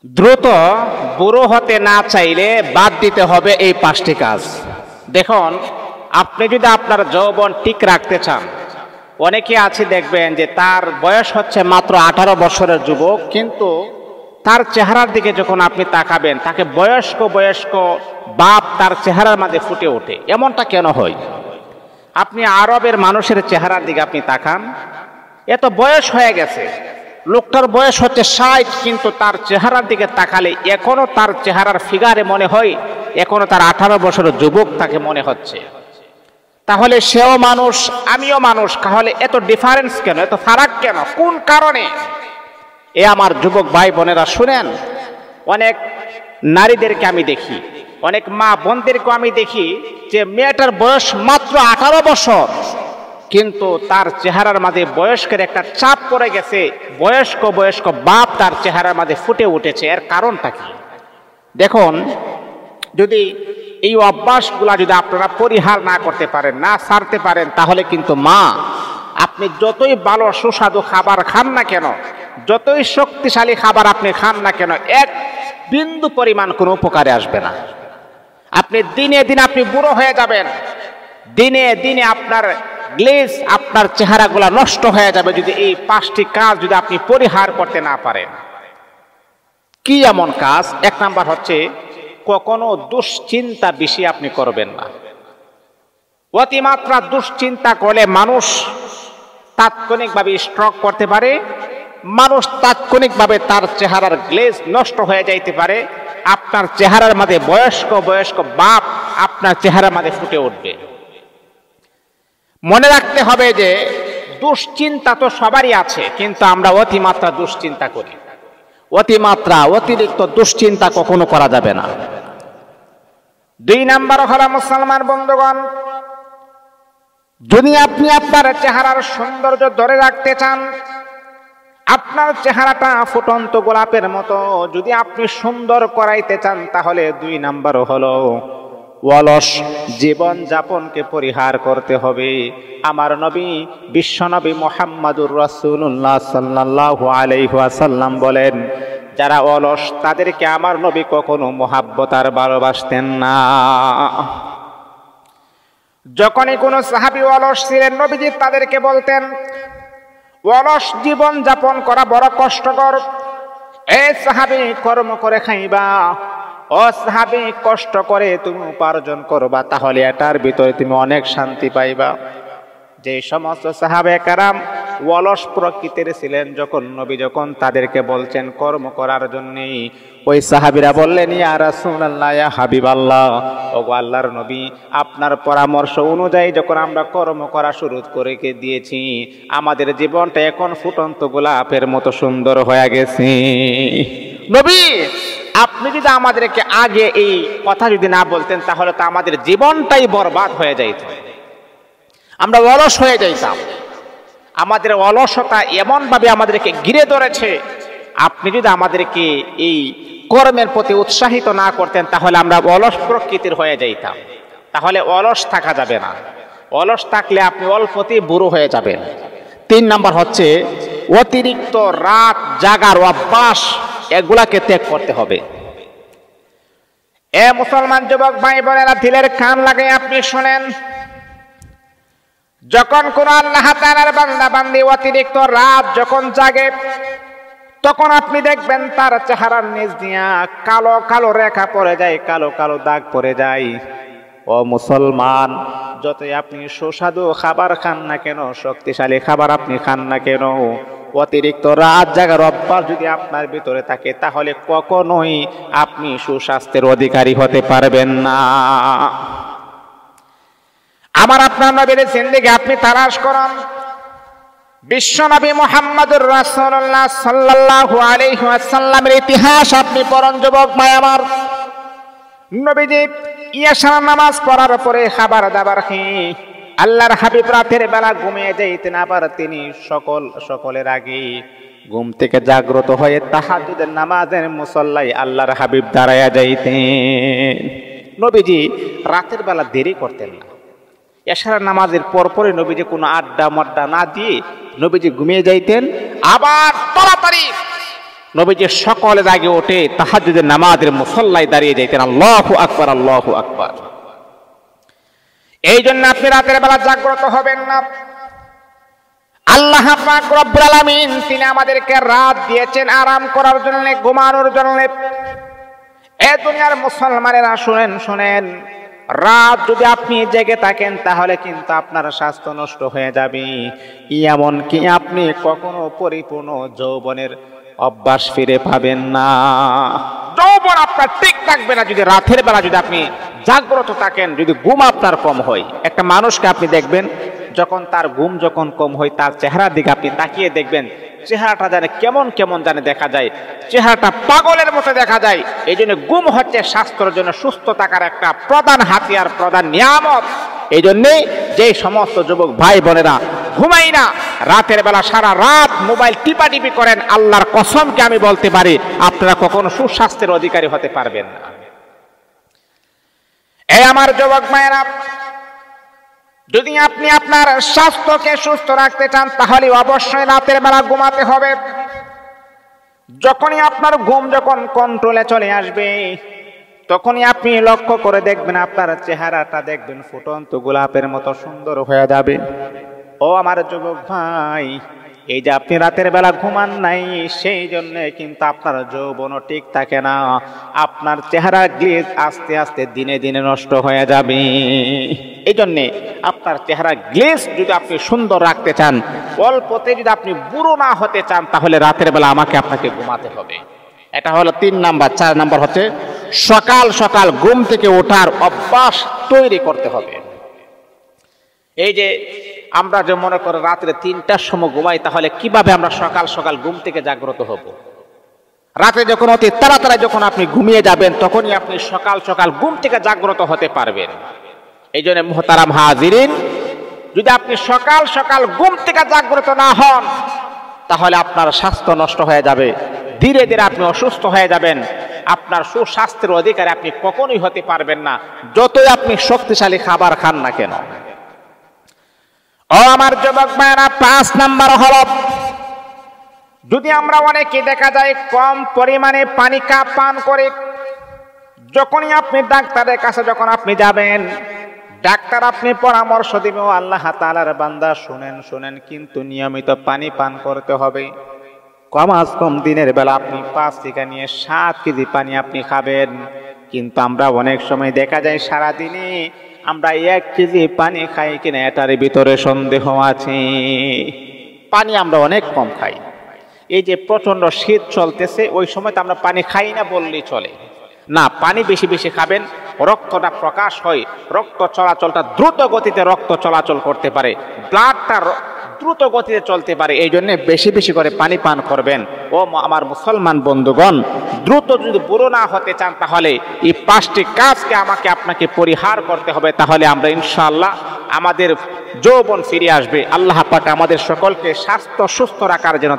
দ্রুত বুড়ো হতে না চাইলে বাদ দিতে হবে এই 5টি কাজ। দেখুন, আপনি যদি আপনার যৌবন ঠিক রাখতে চান, অনেকে আছে দেখবেন যে তার বয়স হচ্ছে মাত্র 18 বছরের যুবক, কিন্তু তার চেহারার দিকে যখন আপনি তাকাবেন তাকে বয়স্ক বয়স্ক বাপ তার চেহারার মাঝে ফুটে ওঠে। এমনটা কেন হয়? আপনি আরবের মানুষের চেহারার দিকে আপনি তাকান, এত বয়স হয়ে গেছে, লোকটার বয়স হচ্ছে 60, কিন্তু তার চেহারার দিকে তাকালে এখনো তার চেহারার ফিগারে মনে হয় এখনো তার 18 বছরের যুবক তাকে মনে হচ্ছে। তাহলে সেও মানুষ, আমিও মানুষ, তাহলে এত ডিফারেন্স কেন, এত ফারাক কেন, কোন কারণে? এ আমার যুবক ভাই বোনেরা শুনেন, অনেক নারীদেরকে আমি দেখি, অনেক মা বোনদেরকে আমি দেখি যে মেয়েটার বয়স মাত্র 18 বছর, কিন্তু তার চেহারার মাঝে বয়স্কের একটা চাপ পড়ে গেছে, বয়স্ক বয়স্ক বাপ তার চেহারার মাঝে ফুটে উঠেছে। এর কারণটা কি? দেখুন, যদি এই অভ্যাসগুলা যদি আপনারা পরিহার না করতে পারেন, না ছাড়তে পারেন, তাহলে কিন্তু মা, আপনি যতই ভালো সুস্বাদু খাবার খান না কেন, যতই শক্তিশালী খাবার আপনি খান না কেন, এক বিন্দু পরিমাণ কোনো উপকারে আসবে না। আপনি দিনে দিনে আপনি বুড়ো হয়ে যাবেন, দিনে দিনে আপনার গ্লেজ, আপনার চেহারাগুলা নষ্ট হয়ে যাবে যদি এই 5টি কাজ যদি আপনি পরিহার করতে না পারেন। কি এমন কাজ? 1 নাম্বার হচ্ছে, কখনো দুশ্চিন্তা বেশি আপনি করবেন না। অতিমাত্রা দুশ্চিন্তা করলে মানুষ তাৎক্ষণিকভাবে স্ট্রোক করতে পারে, মানুষ তাৎক্ষণিকভাবে তার চেহারার গ্লেজ নষ্ট হয়ে যাইতে পারে, আপনার চেহারার মাঝে বয়স্ক বয়স্ক বাপ আপনার চেহারার মাঝে ফুটে উঠবে। মনে রাখতে হবে যে দুশ্চিন্তা তো সবারই আছে, কিন্তু আমরা অতিমাত্রা দুশ্চিন্তা করি। অতিরিক্ত দুশ্চিন্তা কখনো করা যাবে না। 2 নাম্বার হলো মুসলমান বন্ধুগণ, যদি আপনি আপনার চেহারার সৌন্দর্য ধরে রাখতে চান, আপনার চেহারাটা ফুটন্ত গোলাপের মতো যদি আপনি সুন্দর করাইতে চান, তাহলে 2 নাম্বার হলো অলস জীবন যাপনকে পরিহার করতে হবে। আমার নবী বিশ্বনবী মুহাম্মদুর রাসূলুল্লাহ সাল্লাল্লাহু আলাইহি ওয়াসাল্লাম বলেন, যারা অলস তাদেরকে আমার নবী কখনো মহাব্বত আর ভালোবাসতেন না। যখনই কোনো সাহাবী অলস ছিলেন, নবীজি তাদেরকে বলতেন, অলস জীবন যাপন করা বড় কষ্টকর। এই সাহাবী কর্ম করে খাইবা, ও সাহাবী কষ্ট করে তুমি উপার্জন করবা, তাহলে এটার ভিতরে তুমি অনেক শান্তি পাইবা। যে সমস্ত সাহাবায়ে কেরাম অলস প্রকৃতির ছিলেন, যখন নবী তাদেরকে বলছেন কর্ম করার জন্য, ওই সাহাবীরা বললেন, ইয়া রাসূলুল্লাহ, ইয়া হাবিবাল্লাহ, ওগো আল্লাহর নবী, আপনার পরামর্শ অনুযায়ী যখন আমরা কর্ম করা শুরু করে দিয়েছি, আমাদের জীবনটা এখন ফুটন্ত গোলাপের মতো সুন্দর হয়ে গেছে। নবী, আপনি যদি আমাদেরকে আগে এই কথা যদি না বলতেন, তাহলে তো আমাদের জীবনটাই বরবাদ হয়ে যাইত, আমরা অলস হয়ে যাইতাম। আমাদের অলসতা এমনভাবে আমাদেরকে ঘিরে ধরেছে, আপনি যদি আমাদেরকে এই কর্মের প্রতি উৎসাহিত না করতেন, তাহলে আমরা অলস প্রকৃতির হয়ে যাইতাম। তাহলে অলস থাকা যাবে না, অলস থাকলে আপনি অল্পতেই বুড়ো হয়ে যাবেন। 3 নাম্বার হচ্ছে, অতিরিক্ত রাত জাগার অভ্যাস, এগুলাকে ত্যাগ করতে হবে। এ মুসলমান যুবক ভাই বোনেরা, দিলের কান লাগাই আপনি শোনেন, যখন কোন আল্লাহ তাআলার বান্দা বান্দি অতিরিক্ত রাত যখন জাগে, তখন আপনি দেখবেন তার চেহারার নিচ দিয়া কালো কালো রেখা পড়ে যায়, কালো কালো দাগ পড়ে যায়। ও মুসলমান, যতই আপনি সুস্বাদু খাবার খান না কেন, শক্তিশালী খাবার আপনি খান না কেন, অতিরিক্ত রাত জাগার অভ্যাস যদি আপনার ভিতরে থাকে, তাহলে কখনোই আপনি সুস্বাস্থ্যের অধিকারী হতে পারবেন না। আমার আপনার নবীর জিন্দেগি আপনি তালাশ করুন। বিশ্বনবী মুহাম্মদুর রাসূলুল্লাহ সাল্লাল্লাহু আলাইহি ওয়াসাল্লামের ইতিহাস আপনি পড়ুন যুবক ভাই আমার। নবীজি ইয়াশার নামাজ পড়ার পরে খাবার দাবার খেয়ে আল্লাহর হাবিব রাতের বেলা ঘুমিয়ে যাইতেন, আবার তিনি সকলের আগে ঘুম থেকে জাগ্রত হয়ে তাহাজ্জুদের নামাজের মুসল্লায় আল্লাহর হাবিব দাঁড়ায়া যাইতেন। নবীজি রাতের বেলা দেরি করতেন না। এশার নামাজের পরপরই নবীজি কোনো আড্ডা মাড্ডা না দিয়ে নবীজি ঘুমিয়ে যাইতেন, আবার তাড়াতাড়ি নবীজি সকলে জাগে ওঠে তাহাজ্জুদের নামাজের মুসল্লায় দাঁড়িয়ে যাইতেন, আল্লাহু আকবার, আল্লাহু আকবার। এই জন্য আপনি রাতের বেলা জাগ্রত হবেন না। আল্লাহ পাক রব্বুল আলামিন তিনি আমাদেরকে রাত দিয়েছেন আরাম করার জন্য, ঘুমানোর জন্য। এই দুনিয়ার মুসলমানেরা শুনেন শুনেন, রাত যদি আপনি জেগে থাকেন তাহলে কিন্তু আপনার স্বাস্থ্য নষ্ট হয়ে যাবে, এমনকি আপনি কখনো পরিপূর্ণ যৌবনের অভ্যাস ফিরে পাবেন না। যৌবন আপনার ঠিক থাকবে না যদি রাতের বেলা যদি আপনি জাগ্রত থাকেন, যদি ঘুম আপনার কম হয়। একটা মানুষকে আপনি দেখবেন যখন তার ঘুম যখন কম হয়, তার চেহারার দিকে আপনি তাকিয়ে দেখবেন চেহারাটা জানে কেমন কেমন জানে দেখা যায়, চেহারাটা পাগলের মতো দেখা যায়। এই জন্য ঘুম হচ্ছে স্বাস্থ্যের জন্য সুস্থ থাকার একটা প্রধান হাতিয়ার, প্রধান নিয়ামত। এই জন্যেই যে সমস্ত যুবক ভাই বোনেরা ঘুমাই না, রাতের বেলা সারা রাত মোবাইল টিপাটিপি করেন, আল্লাহর কসমকে আমি বলতে পারি আপনারা কখনো সুস্বাস্থ্যের অধিকারী হতে পারবেন না। এই আমার যুবক ভাইয়েরা, যদি আপনি আপনার স্বাস্থ্যকে সুস্থ রাখতে চান তাহলে অবশ্যই রাতের বেলা ঘুমাতে হবে। যখনই আপনার ঘুম যখন কন্ট্রোলে চলে আসবে, তখনই আপনি লক্ষ্য করে দেখবেন আপনার চেহারাটা দেখবেন ফুটন্ত গোলাপের মতো সুন্দর হয়ে যাবে। ও আমার যুবক ভাই, এই যে আপনি রাতের বেলা ঘুমান নাই, সেই জন্য কিন্তু আপনার যৌবনও ঠিক থাকে না, আপনার চেহারা গ্লেজ আস্তে আস্তে দিনে দিনে নষ্ট হয়ে যাবে। এই জন্যে আপনার চেহারা গ্লেজ যদি আপনি সুন্দর রাখতে চান, অল্পতে যদি আপনি বুড়ো না হতে চান, তাহলে রাতের বেলা আপনাকে ঘুমাতে হবে। এটা হলো 3 নাম্বার। 4 নাম্বার হচ্ছে সকাল সকাল ঘুম থেকে ওঠার অভ্যাস তৈরি করতে হবে। এই যে আমরা যে মনে করি রাত্রে 3টার সময় ঘুমাই, তাহলে কিভাবে আমরা সকাল সকাল ঘুম থেকে জাগ্রত হব? রাতে যখন অতি তাড়াতাড়ি যখন আপনি ঘুমিয়ে যাবেন, তখনই আপনি সকাল সকাল ঘুম থেকে জাগ্রত হতে পারবেন। এই জন্য মুহতারাম হাজিরিন, যদি আপনি সকাল সকাল ঘুম থেকে জাগ্রত না হন, তাহলে আপনার স্বাস্থ্য নষ্ট হয়ে যাবে, ধীরে ধীরে আপনি অসুস্থ হয়ে যাবেন। আপনার সুস্বাস্থ্যের অধিকারী আপনি কখনোই হতে পারবেন না, যতই আপনি শক্তিশালী খাবার খান না কেন। ও আমার যুবক ভাইরা, 5 নাম্বার হলো, যদি আমরা অনেকে দেখা যায় কম পরিমাণে পানি পান করে, যখনই আপনি ডাক্তারের কাছে যখন আপনি যাবেন, ডাক্তার আপনি পরামর্শ দিবে, ও আল্লাহ তাআলার বান্দা শুনেন শুনেন, কিন্তু নিয়মিত পানি পান করতে হবে। কমাস কম দিনের বেলা আপনি 5 থেকে নিয়ে 7 কেজি পানি আপনি খাবেন। কিন্তু আমরা অনেক সময় দেখা যায় সারাদিনে আমরা 1 কেজি পানি খাই কিনা এটার ভিতরে সন্দেহ আছে। পানি আমরা অনেক কম খাই। এই যে প্রচন্ড শীত চলতেছে, ওই সময় তো আমরা পানি খাই না বললেই চলে না। পানি বেশি বেশি খাবেন, রক্তটা প্রকাশ হয়, রক্ত চলাচলটা দ্রুত গতিতে রক্ত চলাচল করতে পারে, ব্লাডটা দ্রুত গতিতে চলতে পারে। এই জন্য বেশি বেশি করে পানি পান করবেন। ও আমার মুসলমান বন্ধুগণ, দ্রুত যদি বুড়ো না হতে চান, তাহলে এই 5টি কাজকে আপনাকে পরিহার করতে হবে। তাহলে আমরা ইনশাআল্লাহ আমাদের যৌবন ফিরে আসবে। আল্লাহ পাক আমাদের সকলকে স্বাস্থ্য সুস্থ রাখার জন্য